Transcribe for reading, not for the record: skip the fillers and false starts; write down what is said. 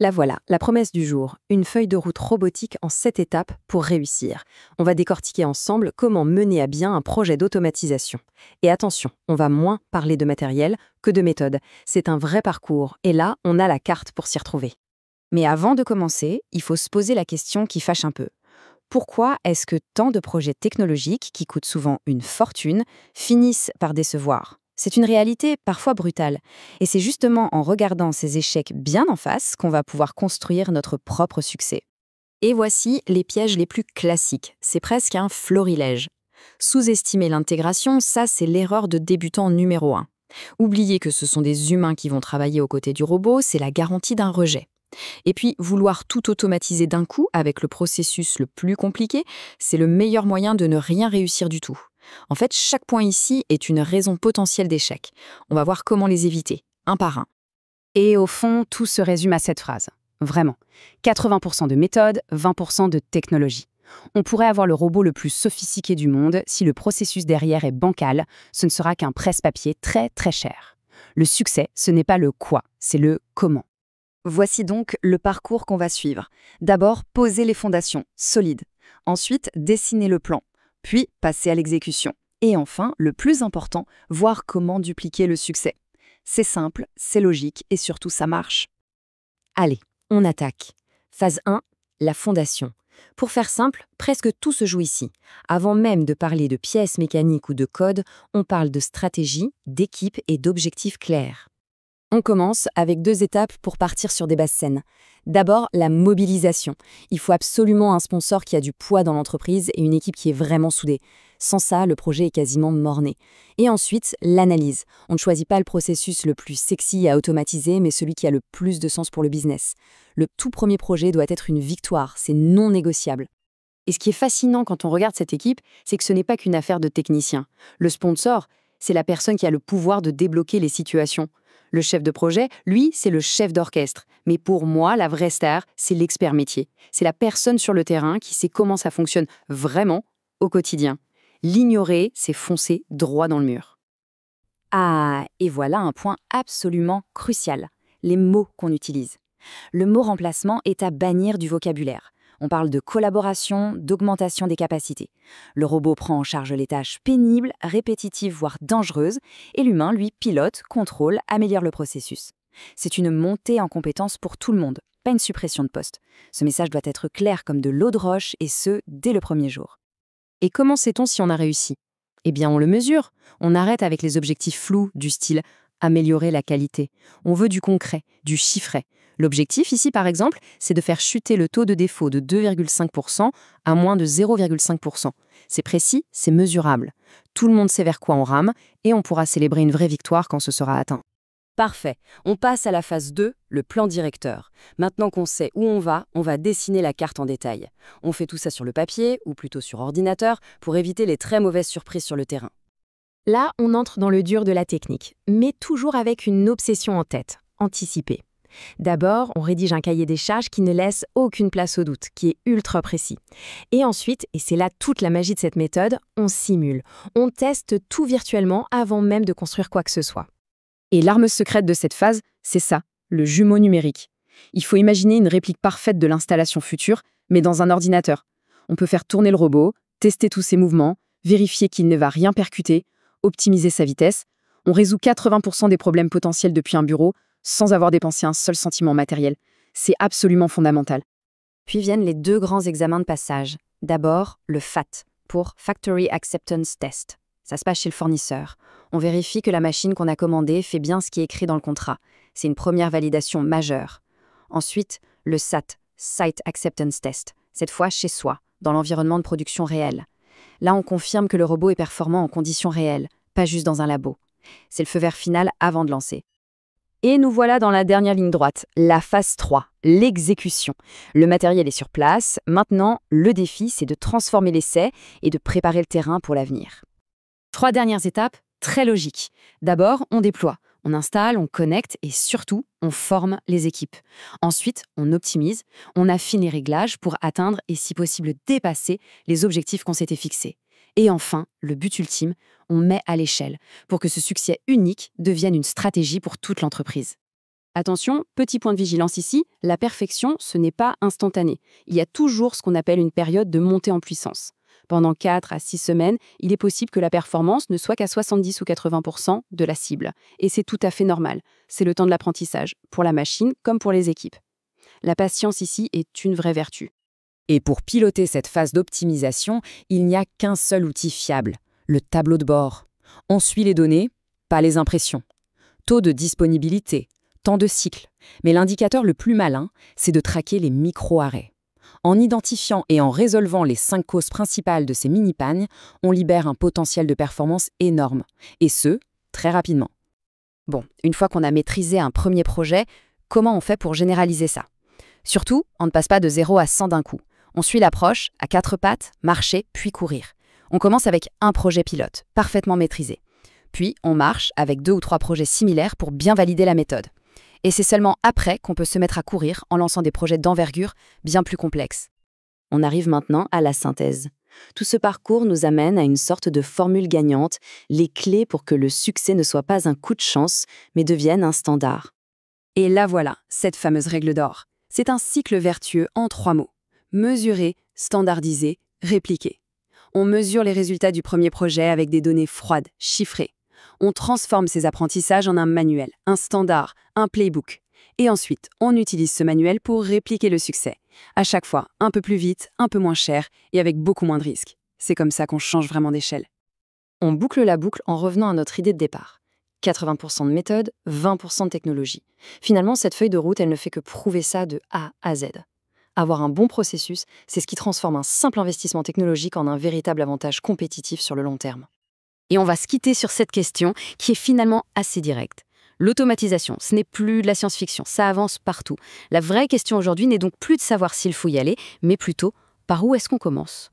La voilà, la promesse du jour, une feuille de route robotique en 7 étapes pour réussir. On va décortiquer ensemble comment mener à bien un projet d'automatisation. Et attention, on va moins parler de matériel que de méthode. C'est un vrai parcours, et là, on a la carte pour s'y retrouver. Mais avant de commencer, il faut se poser la question qui fâche un peu. Pourquoi est-ce que tant de projets technologiques, qui coûtent souvent une fortune, finissent par décevoir? C'est une réalité parfois brutale. Et c'est justement en regardant ces échecs bien en face qu'on va pouvoir construire notre propre succès. Et voici les pièges les plus classiques. C'est presque un florilège. Sous-estimer l'intégration, ça c'est l'erreur de débutant numéro 1. Oublier que ce sont des humains qui vont travailler aux côtés du robot, c'est la garantie d'un rejet. Et puis, vouloir tout automatiser d'un coup avec le processus le plus compliqué, c'est le meilleur moyen de ne rien réussir du tout. En fait, chaque point ici est une raison potentielle d'échec. On va voir comment les éviter, un par un. Et au fond, tout se résume à cette phrase. Vraiment. 80% de méthode, 20% de technologie. On pourrait avoir le robot le plus sophistiqué du monde, si le processus derrière est bancal, ce ne sera qu'un presse-papier très très cher. Le succès, ce n'est pas le quoi, c'est le comment. Voici donc le parcours qu'on va suivre. D'abord, poser les fondations, solides. Ensuite, dessiner le plan. Puis, passer à l'exécution. Et enfin, le plus important, voir comment dupliquer le succès. C'est simple, c'est logique et surtout ça marche. Allez, on attaque. Phase 1, la fondation. Pour faire simple, presque tout se joue ici. Avant même de parler de pièces mécaniques ou de code, on parle de stratégie, d'équipe et d'objectifs clairs. On commence avec 2 étapes pour partir sur des bases saines. D'abord, la mobilisation. Il faut absolument un sponsor qui a du poids dans l'entreprise et une équipe qui est vraiment soudée. Sans ça, le projet est quasiment mort-né. Et ensuite, l'analyse. On ne choisit pas le processus le plus sexy à automatiser, mais celui qui a le plus de sens pour le business. Le tout premier projet doit être une victoire, c'est non négociable. Et ce qui est fascinant quand on regarde cette équipe, c'est que ce n'est pas qu'une affaire de techniciens. Le sponsor, c'est la personne qui a le pouvoir de débloquer les situations. Le chef de projet, lui, c'est le chef d'orchestre. Mais pour moi, la vraie star, c'est l'expert métier. C'est la personne sur le terrain qui sait comment ça fonctionne vraiment au quotidien. L'ignorer, c'est foncer droit dans le mur. Ah, et voilà un point absolument crucial, les mots qu'on utilise. Le mot remplacement est à bannir du vocabulaire. On parle de collaboration, d'augmentation des capacités. Le robot prend en charge les tâches pénibles, répétitives, voire dangereuses, et l'humain, lui, pilote, contrôle, améliore le processus. C'est une montée en compétences pour tout le monde, pas une suppression de poste. Ce message doit être clair comme de l'eau de roche, et ce, dès le premier jour. Et comment sait-on si on a réussi? Eh bien, on le mesure. On arrête avec les objectifs flous du style améliorer la qualité. On veut du concret, du chiffré. L'objectif ici, par exemple, c'est de faire chuter le taux de défaut de 2,5% à moins de 0,5%. C'est précis, c'est mesurable. Tout le monde sait vers quoi on rame et on pourra célébrer une vraie victoire quand ce sera atteint. Parfait. On passe à la phase 2, le plan directeur. Maintenant qu'on sait où on va dessiner la carte en détail. On fait tout ça sur le papier, ou plutôt sur ordinateur, pour éviter les très mauvaises surprises sur le terrain. Là, on entre dans le dur de la technique, mais toujours avec une obsession en tête, anticiper. D'abord, on rédige un cahier des charges qui ne laisse aucune place au doute, qui est ultra précis. Et ensuite, et c'est là toute la magie de cette méthode, on simule. On teste tout virtuellement avant même de construire quoi que ce soit. Et l'arme secrète de cette phase, c'est ça, le jumeau numérique. Il faut imaginer une réplique parfaite de l'installation future, mais dans un ordinateur. On peut faire tourner le robot, tester tous ses mouvements, vérifier qu'il ne va rien percuter, optimiser sa vitesse. On résout 80% des problèmes potentiels depuis un bureau, sans avoir dépensé un seul sentiment matériel. C'est absolument fondamental. Puis viennent les 2 grands examens de passage. D'abord, le FAT, pour Factory Acceptance Test. Ça se passe chez le fournisseur. On vérifie que la machine qu'on a commandée fait bien ce qui est écrit dans le contrat. C'est une première validation majeure. Ensuite, le SAT, Site Acceptance Test. Cette fois chez soi, dans l'environnement de production réel. Là, on confirme que le robot est performant en conditions réelles, pas juste dans un labo. C'est le feu vert final avant de lancer. Et nous voilà dans la dernière ligne droite, la phase 3, l'exécution. Le matériel est sur place, maintenant le défi c'est de transformer l'essai et de préparer le terrain pour l'avenir. 3 dernières étapes, très logiques. D'abord, on déploie, on installe, on connecte et surtout, on forme les équipes. Ensuite, on optimise, on affine les réglages pour atteindre et si possible dépasser les objectifs qu'on s'était fixés. Et enfin, le but ultime, on met à l'échelle pour que ce succès unique devienne une stratégie pour toute l'entreprise. Attention, petit point de vigilance ici, la perfection, ce n'est pas instantané. Il y a toujours ce qu'on appelle une période de montée en puissance. Pendant 4 à 6 semaines, il est possible que la performance ne soit qu'à 70 ou 80% de la cible. Et c'est tout à fait normal. C'est le temps de l'apprentissage, pour la machine comme pour les équipes. La patience ici est une vraie vertu. Et pour piloter cette phase d'optimisation, il n'y a qu'un seul outil fiable, le tableau de bord. On suit les données, pas les impressions. Taux de disponibilité, temps de cycle. Mais l'indicateur le plus malin, c'est de traquer les micro-arrêts. En identifiant et en résolvant les 5 causes principales de ces mini-pannes, on libère un potentiel de performance énorme. Et ce, très rapidement. Bon, une fois qu'on a maîtrisé un premier projet, comment on fait pour généraliser ça? Surtout, on ne passe pas de 0 à 100 d'un coup. On suit l'approche à 4 pattes, marcher, puis courir. On commence avec un projet pilote, parfaitement maîtrisé. Puis, on marche avec 2 ou 3 projets similaires pour bien valider la méthode. Et c'est seulement après qu'on peut se mettre à courir en lançant des projets d'envergure bien plus complexes. On arrive maintenant à la synthèse. Tout ce parcours nous amène à une sorte de formule gagnante, les clés pour que le succès ne soit pas un coup de chance, mais devienne un standard. Et là voilà, cette fameuse règle d'or. C'est un cycle vertueux en 3 mots. Mesurer, standardiser, répliquer. On mesure les résultats du premier projet avec des données froides, chiffrées. On transforme ces apprentissages en un manuel, un standard, un playbook. Et ensuite, on utilise ce manuel pour répliquer le succès. À chaque fois, un peu plus vite, un peu moins cher et avec beaucoup moins de risques. C'est comme ça qu'on change vraiment d'échelle. On boucle la boucle en revenant à notre idée de départ. 80% de méthode, 20% de technologie. Finalement, cette feuille de route, elle ne fait que prouver ça de A à Z. Avoir un bon processus, c'est ce qui transforme un simple investissement technologique en un véritable avantage compétitif sur le long terme. Et on va se quitter sur cette question qui est finalement assez directe. L'automatisation, ce n'est plus de la science-fiction, ça avance partout. La vraie question aujourd'hui n'est donc plus de savoir s'il faut y aller, mais plutôt par où est-ce qu'on commence ?